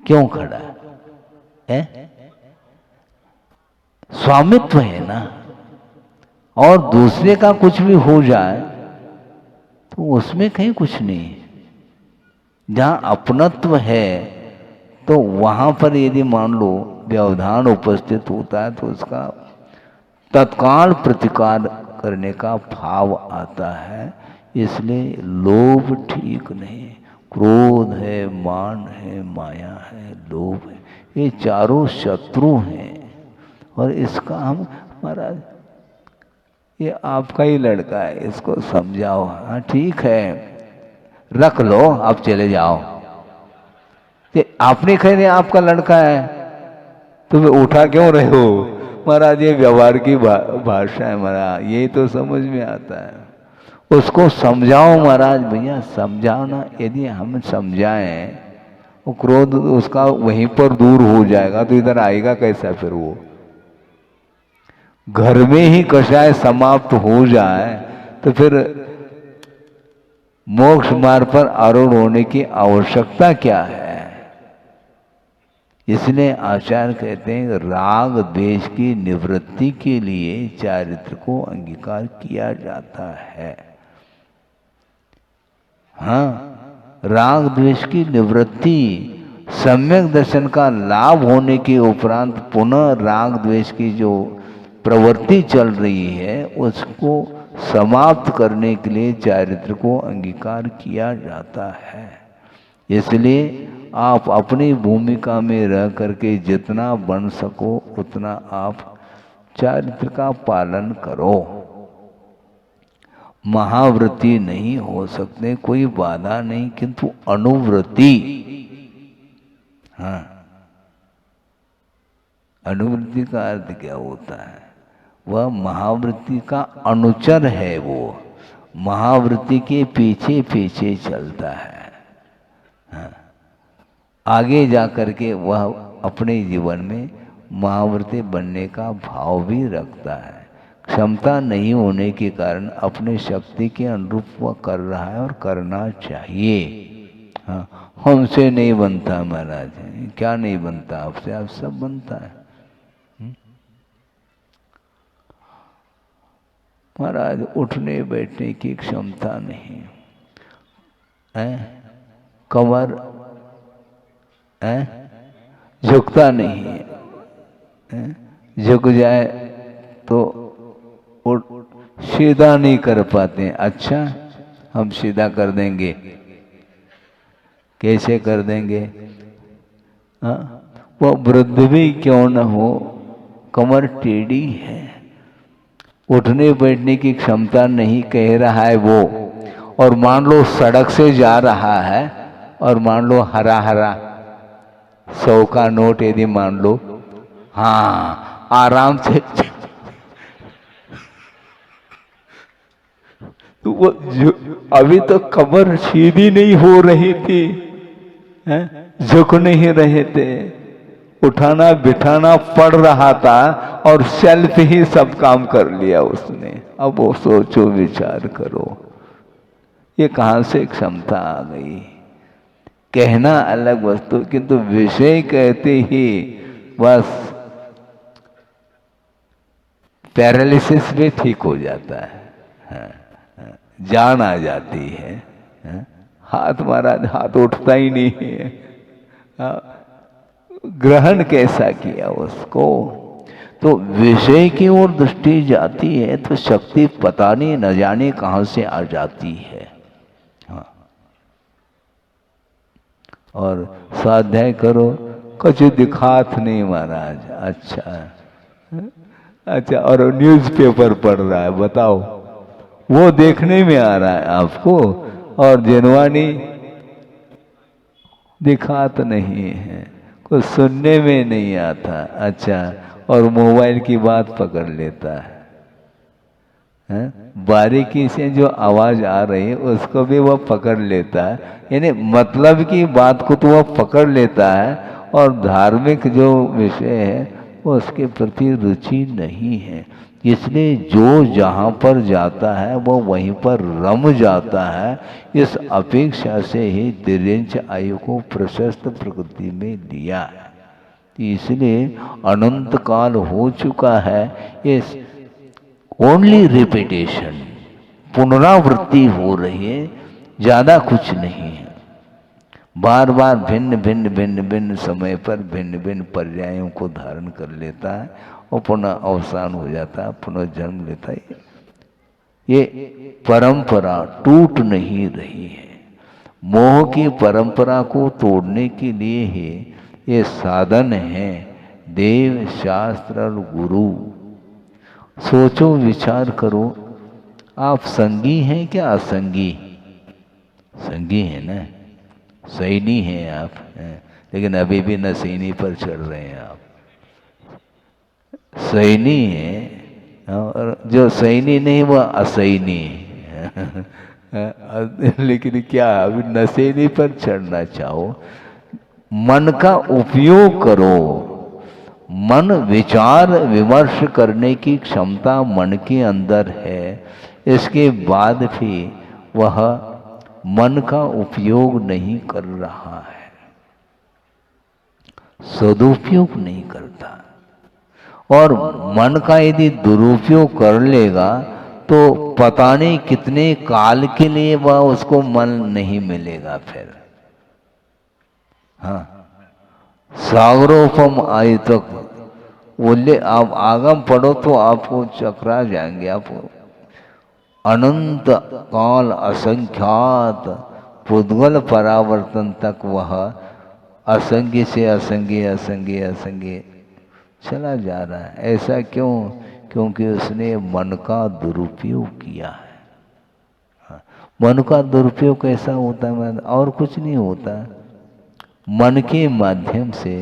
क्यों खड़ा है? स्वामित्व है ना। और दूसरे का कुछ भी हो जाए तो उसमें कहीं कुछ नहीं। जहां अपनत्व है तो वहां पर यदि मान लो व्यवधान उपस्थित होता है तो उसका तत्काल प्रतिकार करने का भाव आता है। इसलिए लोभ ठीक नहीं। क्रोध है, मान है, माया है, लोभ है, ये चारों शत्रु हैं। और इसका हम महाराज, ये आपका ही लड़का है, इसको समझाओ। हाँ ठीक है, रख लो, आप चले जाओ। आपने कह दिया आपका लड़का है तो वे उठा क्यों रहे हो? महाराज ये व्यवहार की भाषा है महाराज, यही तो समझ में आता है। उसको समझाओ महाराज, भैया समझाओ ना। यदि हम समझाएं वो क्रोध उसका वहीं पर दूर हो जाएगा तो इधर आएगा कैसा? फिर वो घर में ही कषाय समाप्त हो जाए तो फिर मोक्ष मार्ग पर आरूढ़ होने की आवश्यकता क्या है? इसलिए आचार्य कहते हैं राग द्वेष की निवृत्ति के लिए चारित्र को अंगीकार किया जाता है। हाँ, राग द्वेष की निवृत्ति, सम्यक दर्शन का लाभ होने के उपरांत पुनः राग द्वेष की जो प्रवृत्ति चल रही है उसको समाप्त करने के लिए चारित्र को अंगीकार किया जाता है। इसलिए आप अपनी भूमिका में रह करके जितना बन सको उतना आप चारित्र का पालन करो। महावृत्ति नहीं हो सकते, कोई बाधा नहीं, किंतु अनुवृत्ति, हाँ, अनुवृत्ति का अर्थ क्या होता है? वह महावृत्ति का अनुचर है। वो महावृत्ति के पीछे पीछे चलता है। हाँ, आगे जा करके वह अपने जीवन में महावृत्ति बनने का भाव भी रखता है। क्षमता नहीं होने के कारण अपने शक्ति के अनुरूप वह कर रहा है और करना चाहिए। हाँ, हमसे नहीं बनता महाराज, क्या नहीं बनता आपसे? आप सब बनता है महाराज। उठने बैठने की क्षमता नहीं है, कमर है, झुकता नहीं है, झुक जाए तो सीधा नहीं कर पाते। अच्छा, हम सीधा कर देंगे, कैसे कर देंगे? हाँ, वो वृद्ध भी क्यों न हो, कमर टेढ़ी है, उठने बैठने की क्षमता नहीं कह रहा है वो। और मान लो सड़क से जा रहा है और मान लो हरा हरा 100 का नोट यदि मान लो, हाँ, आराम से तो वो अभी तो कमर सीधी नहीं हो रही थी, झुक नहीं रहे थे, उठाना बिठाना पड़ रहा था और सेल्फ ही सब काम कर लिया उसने। अब वो सोचो विचार करो, ये कहाँ से क्षमता आ गई। कहना अलग वस्तु, किंतु विषय कहते ही बस पैरालिसिस भी ठीक हो जाता है। हाँ, जान आ जाती है। हाँ, हाथ महाराज हाथ उठता ही नहीं है। हाँ, ग्रहण कैसा किया उसको। तो विषय की ओर दृष्टि जाती है तो शक्ति पता नहीं न जाने कहां से आ जाती है। हाँ। और स्वाध्याय करो, कुछ दिखात नहीं महाराज। अच्छा, और न्यूज़पेपर पढ़ रहा है, बताओ वो देखने में आ रहा है आपको, और जिनवानी दिखात नहीं है, कुछ सुनने में नहीं आता। अच्छा, और मोबाइल की बात पकड़ लेता है। बारीकी से जो आवाज आ रही है उसको भी वह पकड़ लेता है, यानी मतलब की बात को तो वह पकड़ लेता है, और धार्मिक जो विषय है वो उसके प्रति रुचि नहीं है। इसलिए जो जहाँ पर जाता है वो वहीं पर रम जाता है। इस अपेक्षा से ही तिर्यंच आयु को प्रशस्त प्रकृति में लिया है। इसलिए अनंत काल हो चुका है, इस ओनली रिपीटेशन, पुनरावृत्ति हो रही है, ज्यादा कुछ नहीं है। बार बार भिन्न भिन्न भिन्न भिन्न समय पर भिन्न भिन्न पर्यायों को धारण कर लेता है और पुनः अवसान हो जाता है, पुनः जन्म लेता है। ये परंपरा टूट नहीं रही है। मोह की परंपरा को तोड़ने के लिए ही ये साधन है, देव शास्त्र और गुरु। सोचो विचार करो, आप संगी हैं क्या असंगी? संगी है ना, सैनी हैं आप, लेकिन अभी भी नसीनी पर चढ़ रहे हैं आप। सैनी है, और जो सैनी नहीं वह असैनी है। लेकिन क्या अभी नसीनी पर चढ़ना चाहो? मन का उपयोग करो। मन विचार विमर्श करने की क्षमता मन के अंदर है, इसके बाद भी वह मन का उपयोग नहीं कर रहा है, सदुपयोग नहीं करता। और मन का यदि दुरुपयोग कर लेगा तो पता नहीं कितने काल के लिए वह उसको मन नहीं मिलेगा फिर। हाँ, सागरोपम आयु तक बोले आप आगम पढ़ो तो आपको चकरा जाएंगे। आप अनंत काल असंख्यात पुद्गल परावर्तन तक वह असंगी से असंगी असंगी असंगी चला जा रहा है। ऐसा क्यों? क्योंकि उसने मन का दुरुपयोग किया है। हाँ, मन का दुरुपयोग कैसा होता है? और कुछ नहीं होता, मन के माध्यम से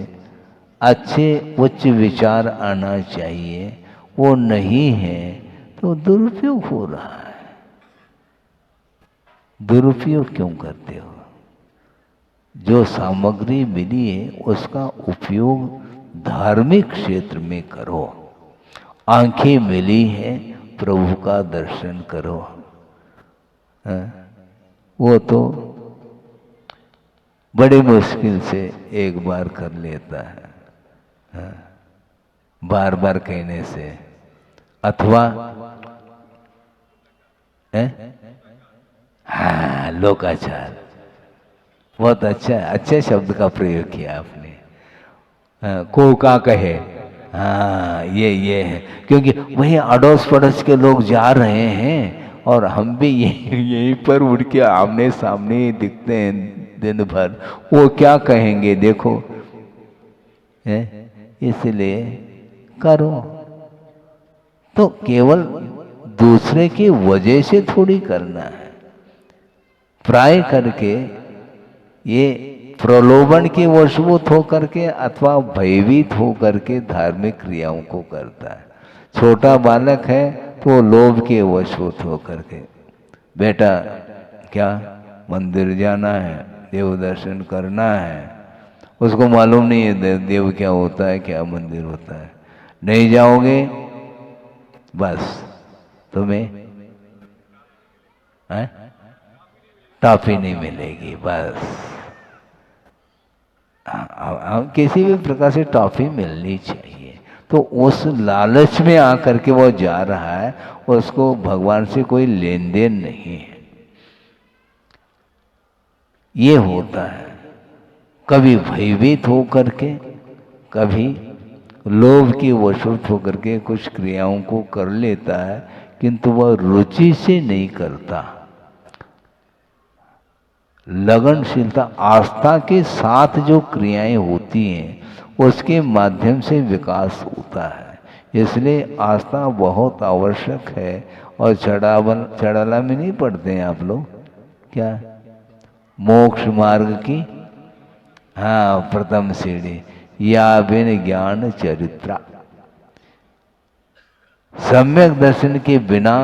अच्छे उच्च विचार आना चाहिए, वो नहीं है तो दुरुपयोग हो रहा है। दुरुपयोग क्यों करते हो? जो सामग्री मिली है उसका उपयोग धार्मिक क्षेत्र में करो। आंखें मिली है, प्रभु का दर्शन करो। वो तो बड़ी मुश्किल से एक बार कर लेता है, बार बार कहने से, अथवा हाँ लोकाचार। बहुत अच्छा अच्छे शब्द का प्रयोग किया आपने। को का कहे, हाँ ये है, क्योंकि वही अड़ोस पड़ोस के लोग जा रहे हैं और हम भी यहीं पर उड़ के आमने सामने दिखते हैं दिन भर। वो क्या कहेंगे देखो, इसलिए करो तो केवल दूसरे की वजह से थोड़ी करना है। प्राय करके ये प्रलोभन के वशभूत होकर के अथवा भयभीत होकर के धार्मिक क्रियाओं को करता है। छोटा बालक है तो लोभ के वशभूत होकर के, बेटा क्या मंदिर जाना है, देव दर्शन करना है, उसको मालूम नहीं है देव क्या होता है, क्या मंदिर होता है। नहीं जाओगे बस तुम्हें टॉफी नहीं मिलेगी। बस किसी भी प्रकार से टॉफी मिलनी चाहिए। तो उस लालच में आकर के वो जा रहा है, उसको भगवान से कोई लेन देन नहीं है। ये होता है, कभी भयभीत होकर के, कभी लोभ की वशवश होकर के कुछ क्रियाओं को कर लेता है, किंतु वह रुचि से नहीं करता। लगनशीलता, आस्था के साथ जो क्रियाएं होती हैं उसके माध्यम से विकास होता है। इसलिए आस्था बहुत आवश्यक है। और चढ़ाला में नहीं पढ़ते हैं आप लोग क्या, मोक्ष मार्ग की प्रथम सीढ़ी या बिन ज्ञान चरित्रा। सम्यक दर्शन के बिना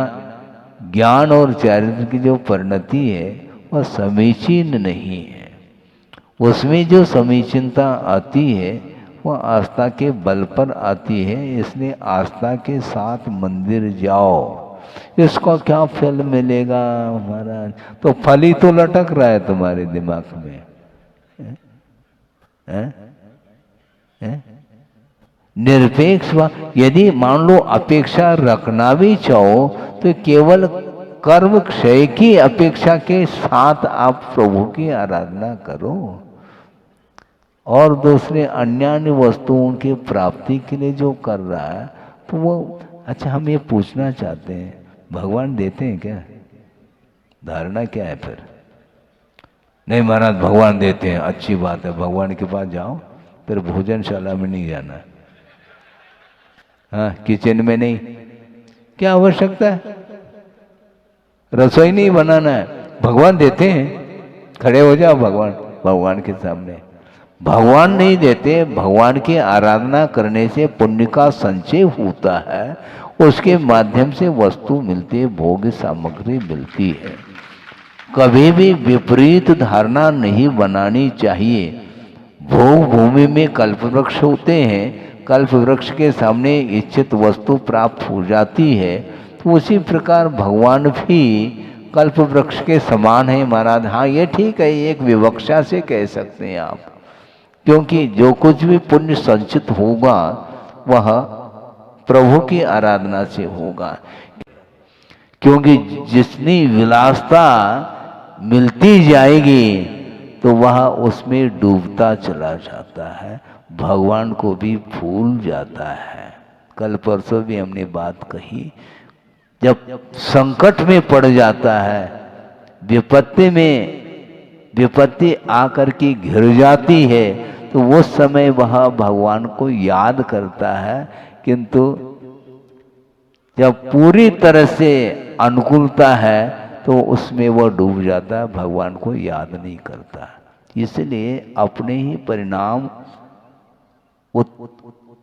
ज्ञान और चरित्र की जो परिणति है वह समीचीन नहीं है। उसमें जो समीचीनता आती है वह आस्था के बल पर आती है। इसलिए आस्था के साथ मंदिर जाओ, इसका क्या फल मिलेगा महाराज? तो फल ही तो लटक रहा है तुम्हारे दिमाग में। निरपेक्ष, यदि मान लो अपेक्षा रखना भी चाहो तो केवल कर्म क्षय की अपेक्षा के साथ आप प्रभु की आराधना करो। और दूसरे अन्य वस्तुओं की प्राप्ति के लिए जो कर रहा है तो वो, अच्छा हम ये पूछना चाहते हैं, भगवान देते हैं क्या? धारणा क्या है फिर? नहीं महाराज भगवान देते हैं, अच्छी बात है, भगवान के पास जाओ, फिर भोजनशाला में नहीं जाना, किचन में नहीं। क्या आवश्यकता है? रसोई नहीं बनाना है, भगवान देते हैं, खड़े हो जाओ भगवान के सामने। भगवान नहीं देते, भगवान की आराधना करने से पुण्य का संचय होता है, उसके माध्यम से वस्तु मिलती है, भोग सामग्री मिलती है। कभी भी विपरीत धारणा नहीं बनानी चाहिए। भोग भूमि में कल्पवृक्ष होते हैं, कल्पवृक्ष के सामने इच्छित वस्तु प्राप्त हो जाती है, तो उसी प्रकार भगवान भी कल्पवृक्ष के समान है महाराज। हाँ ये ठीक है, एक विवक्षा से कह सकते हैं आप, क्योंकि जो कुछ भी पुण्य संचित होगा वह प्रभु की आराधना से होगा। क्योंकि जितनी विलासता मिलती जाएगी तो वह उसमें डूबता चला जाता है, भगवान को भी भूल जाता है। कल परसों भी हमने बात कही, जब संकट में पड़ जाता है, विपत्ति आकर के घिर जाती है, तो उस समय वह भगवान को याद करता है, किंतु जब पूरी तरह से अनुकूलता है तो उसमें वह डूब जाता है, भगवान को याद नहीं करता। इसलिए अपने ही परिणाम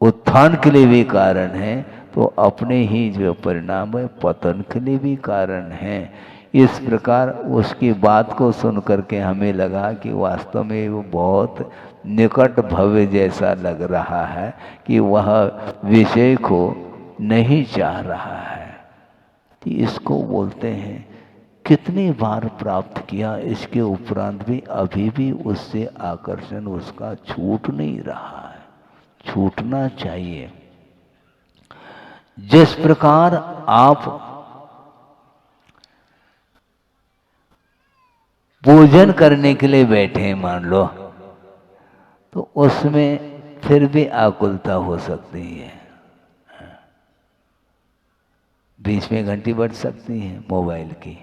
उत्थान के लिए भी कारण है, तो अपने ही जो परिणाम है पतन के लिए भी कारण है। इस प्रकार उसकी बात को सुन करके हमें लगा कि वास्तव में वो बहुत निकट भव्य जैसा लग रहा है, कि वह विषय को नहीं चाह रहा है। कि इसको बोलते हैं कितनी बार प्राप्त किया, इसके उपरांत भी अभी भी उससे आकर्षण उसका छूट नहीं रहा है, छूटना चाहिए। जिस प्रकार आप पूजन करने के लिए बैठे मान लो, तो उसमें फिर भी आकुलता हो सकती है, बीच में घंटी बज सकती है मोबाइल की,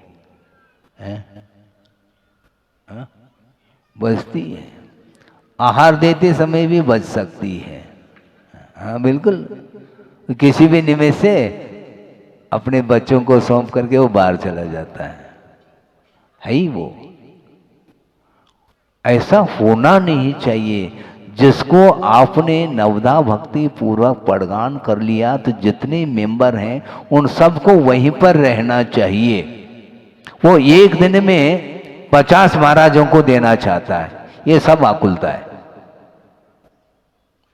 बजती है। आहार देते समय भी बज सकती है। हाँ बिल्कुल, किसी भी निमित्त से अपने बच्चों को सौंप करके वो बाहर चला जाता है ही वो। ऐसा होना नहीं चाहिए। जिसको आपने नवदा भक्ति पूर्वक पड़गान कर लिया, तो जितने मेंबर हैं उन सबको वहीं पर रहना चाहिए। वो एक दिन में 50 महाराजों को देना चाहता है, ये सब आकुलता है।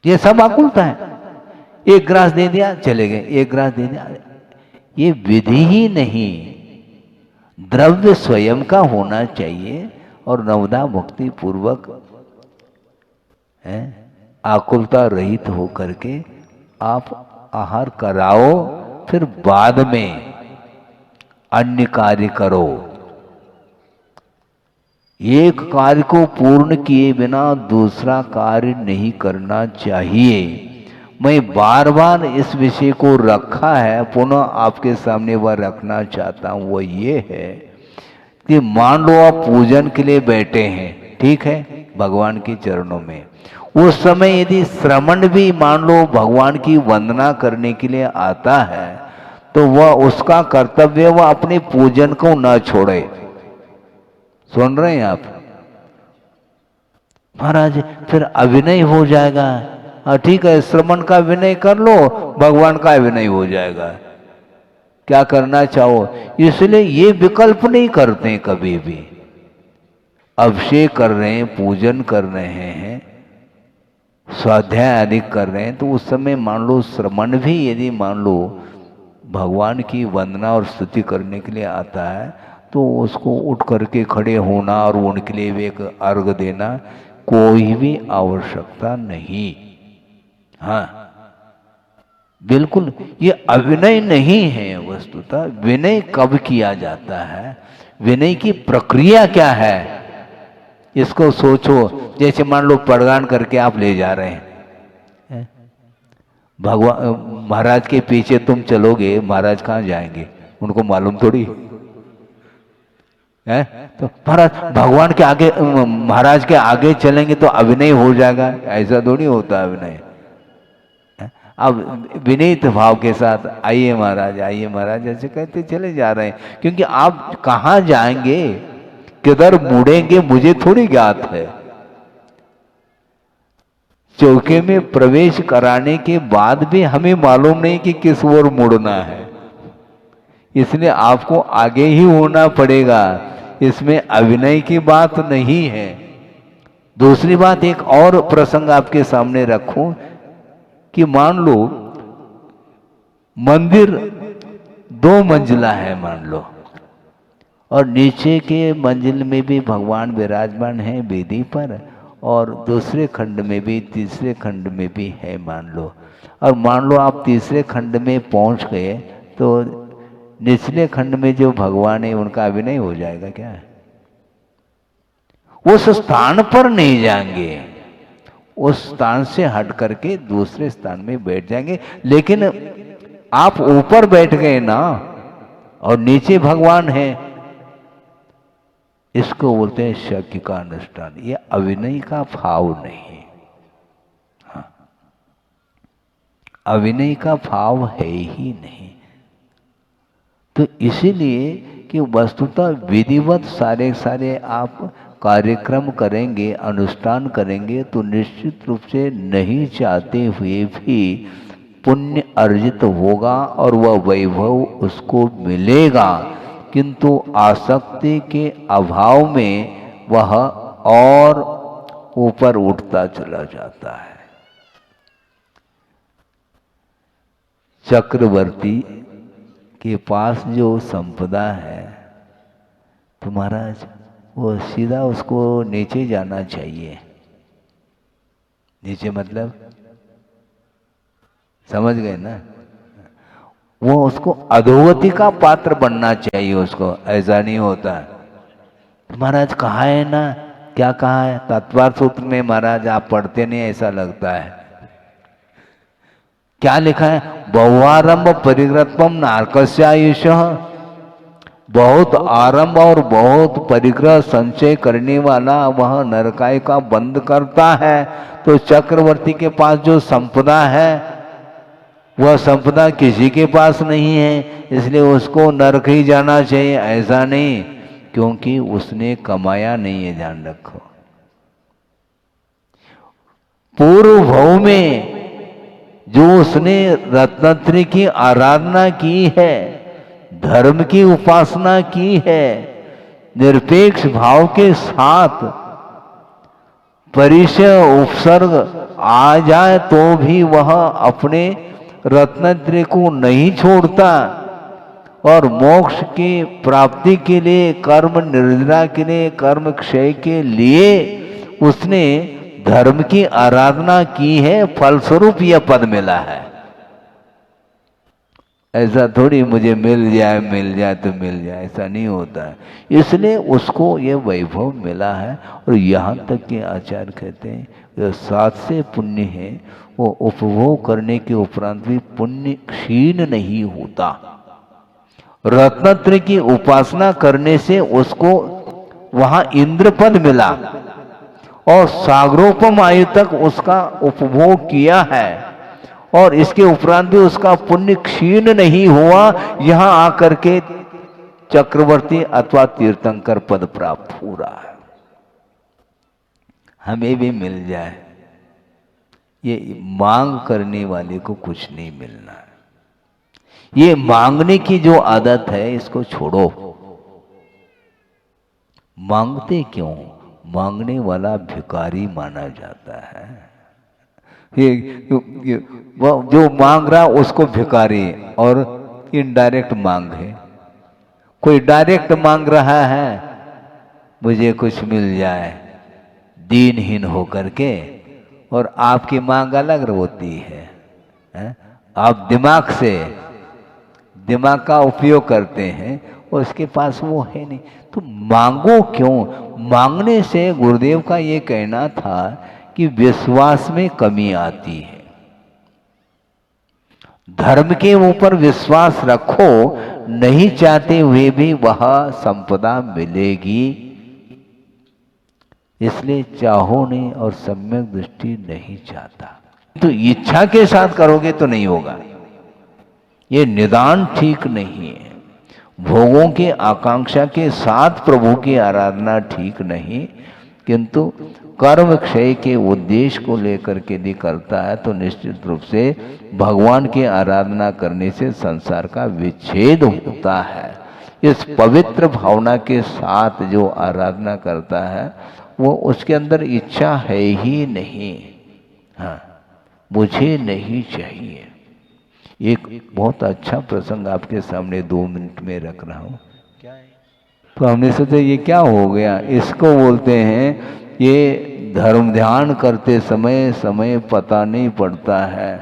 ये सब आकुलता है। एक ग्रास दे दिया चले गए, एक ग्रास दे दिया, ये विधि ही नहीं, द्रव्य स्वयं का होना चाहिए और नवदा भक्ति पूर्वक आकुलता रहित हो करके आप आहार कराओ, फिर बाद में अन्य कार्य करो। एक कार्य को पूर्ण किए बिना दूसरा कार्य नहीं करना चाहिए। मैं बार बार इस विषय को रखा है, पुनः आपके सामने वह रखना चाहता हूं। वो ये है कि मान लो आप पूजन के लिए बैठे हैं, ठीक है, भगवान के चरणों में, उस समय यदि श्रमण भी मान लो भगवान की वंदना करने के लिए आता है, तो वह उसका कर्तव्य वह अपने पूजन को न छोड़े। सुन रहे हैं आप? महाराज फिर अभिनय हो जाएगा। ठीक है, श्रमण का विनय कर लो, भगवान का विनय हो जाएगा। क्या करना चाहो, इसलिए ये विकल्प नहीं करते कभी भी। अभिषेक कर रहे हैं, पूजन कर रहे हैं, स्वाध्याय आदि कर रहे हैं, तो उस समय मान लो श्रमण भी यदि मान लो भगवान की वंदना और स्तुति करने के लिए आता है, तो उसको उठ करके खड़े होना और उनके लिए भी एक अर्घ देना कोई भी आवश्यकता नहीं। हाँ, बिल्कुल ये अविनय नहीं है। वस्तुतः विनय कब किया जाता है, विनय की प्रक्रिया क्या है, इसको सोचो। जैसे मान लो प्रदान करके आप ले जा रहे हैं, भगवान महाराज के पीछे तुम चलोगे, महाराज कहाँ जाएंगे उनको मालूम थोड़ी है। तो महाराज भगवान के आगे, महाराज के आगे चलेंगे तो अभिनय हो जाएगा, ऐसा थोड़ी होता अभिनय। अब विनीत भाव के साथ आइए महाराज, आइए महाराज ऐसे कहते चले जा रहे हैं, क्योंकि आप कहाँ जाएंगे, किधर मुड़ेंगे मुझे थोड़ी ज्ञात है। चौके में प्रवेश कराने के बाद भी हमें मालूम नहीं कि किस ओर मुड़ना है, इसलिए आपको आगे ही होना पड़ेगा। इसमें अभिनय की बात नहीं है। दूसरी बात, एक और प्रसंग आपके सामने रखूं कि मान लो मंदिर 2 मंजिला है मान लो, और नीचे के मंजिल में भी भगवान विराजमान है वेदी पर, और दूसरे खंड में भी, तीसरे खंड में भी है मान लो। और मान लो आप तीसरे खंड में पहुंच गए, तो निचले खंड में जो भगवान है उनका अभिनय हो जाएगा क्या? उस स्थान पर नहीं जाएंगे, उस स्थान से हट करके दूसरे स्थान में बैठ जाएंगे। लेकिन आप ऊपर बैठ गए ना और नीचे भगवान है, इसको बोलते हैं शक्य का अनुष्ठान। ये अभिनय का भाव नहीं। हाँ, अभिनय का भाव है ही नहीं। तो इसीलिए कि वस्तुतः विधिवत सारे आप कार्यक्रम करेंगे, अनुष्ठान करेंगे, तो निश्चित रूप से नहीं चाहते हुए भी पुण्य अर्जित होगा और वह वैभव उसको मिलेगा। किंतु आसक्ति के अभाव में वह और ऊपर उठता चला जाता है। चक्रवर्ती के पास जो संपदा है, तो महाराज वो सीधा उसको नीचे जाना चाहिए। नीचे मतलब समझ गए ना? वो उसको अधोगति का पात्र बनना चाहिए उसको, ऐसा नहीं होता। महाराज कहा है ना, क्या कहा है तत्वार्थ सूत्र में? महाराज आप पढ़ते नहीं, ऐसा लगता है। क्या लिखा है? बहुआरंभ परिग्रहत्वम नारकस्यायुषः। बहुत आरंभ और बहुत परिग्रह संचय करने वाला वह नरकाय का बंद करता है। तो चक्रवर्ती के पास जो संपदा है वह संपदा किसी के पास नहीं है, इसलिए उसको नरक ही जाना चाहिए, ऐसा नहीं, क्योंकि उसने कमाया नहीं है। ध्यान रखो, पूर्व भव में जो उसने रत्नत्रय की आराधना की है, धर्म की उपासना की है, निरपेक्ष भाव के साथ परिचय उपसर्ग आ जाए तो भी वह अपने रत्नत्रय को नहीं छोड़ता और मोक्ष की प्राप्ति के लिए, कर्म निर्जरा के लिए, कर्म क्षय के लिए उसने धर्म की आराधना की है, फलस्वरूप यह पद मिला है। ऐसा थोड़ी मुझे मिल जाए तो मिल जाए, ऐसा नहीं होता है। इसलिए उसको ये वैभव मिला है। और यहाँ तक कि आचार्य कहते हैं जो 7 से पुण्य है वो उपभोग करने के उपरांत भी पुण्य क्षीण नहीं होता। रत्नत्रय की उपासना करने से उसको वहां इंद्र पद मिला और सागरोपम आयु तक उसका उपभोग किया है और इसके उपरांत भी उसका पुण्य क्षीण नहीं हुआ। यहां आकर के चक्रवर्ती अथवा तीर्थंकर पद प्राप्त हो रहा है। हमें भी मिल जाए, ये मांग करने वाले को कुछ नहीं मिलना है। ये मांगने की जो आदत है इसको छोड़ो। मांगते क्यों? मांगने वाला भिखारी माना जाता है। वो जो मांग रहा उसको भिखारी, और इनडायरेक्ट मांग है। कोई डायरेक्ट मांग रहा है मुझे कुछ मिल जाए दीनहीन होकर के, और आपकी मांग अलग होती है। आप दिमाग का उपयोग करते हैं और उसके पास वो है नहीं, तो मांगो क्यों? मांगने से गुरुदेव का ये कहना था कि विश्वास में कमी आती है। धर्म के ऊपर विश्वास रखो, नहीं चाहते हुए भी वह संपदा मिलेगी। इसलिए चाहो नहीं और सम्यक दृष्टि नहीं चाहता, तो इच्छा के साथ करोगे तो नहीं होगा। ये निदान ठीक नहीं है। भोगों के आकांक्षा के साथ प्रभु की आराधना ठीक नहीं, किंतु कर्म क्षय के उद्देश्य को लेकर के यदि करता है तो निश्चित रूप से भगवान की आराधना करने से संसार का विच्छेद होता है। इस पवित्र भावना के साथ जो आराधना करता है वो उसके अंदर इच्छा है ही नहीं। हाँ, मुझे नहीं चाहिए। एक बहुत अच्छा प्रसंग आपके सामने 2 मिनट में रख रहा हूँ। तो हमने सोचा ये क्या हो गया, इसको बोलते हैं ये धर्म ध्यान करते समय पता नहीं पड़ता है।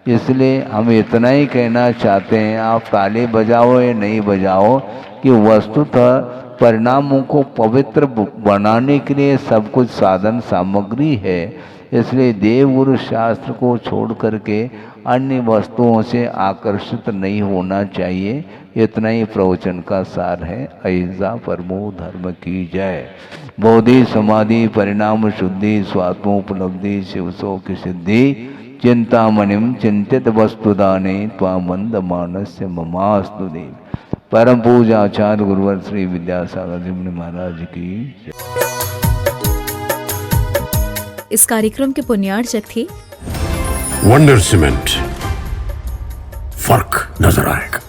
इसलिए हम इतना ही कहना चाहते हैं, आप ताली बजाओ या नहीं बजाओ, कि वस्तुतः परिणामों को पवित्र बनाने के लिए सब कुछ साधन सामग्री है। इसलिए देवगुरु शास्त्र को छोड़ करके अन्य वस्तुओं से आकर्षित नहीं होना चाहिए। इतना ही प्रवचन का सार है। अहिंसा परमो धर्म की जय। बोधि समाधि परिणाम शुद्धि स्वात्मोपलब्धि शिवसो की सिद्धि चिंतामणिम चिंतित वस्तुदाने त्वामंद मानस्य ममास्तु देव। परम पूजा आचार्य गुरुवर श्री विद्यासागर जी महाराज की। इस कार्यक्रम के पुण्यार्चक थे वंडर सीमेंट। फर्क नजर आएगा।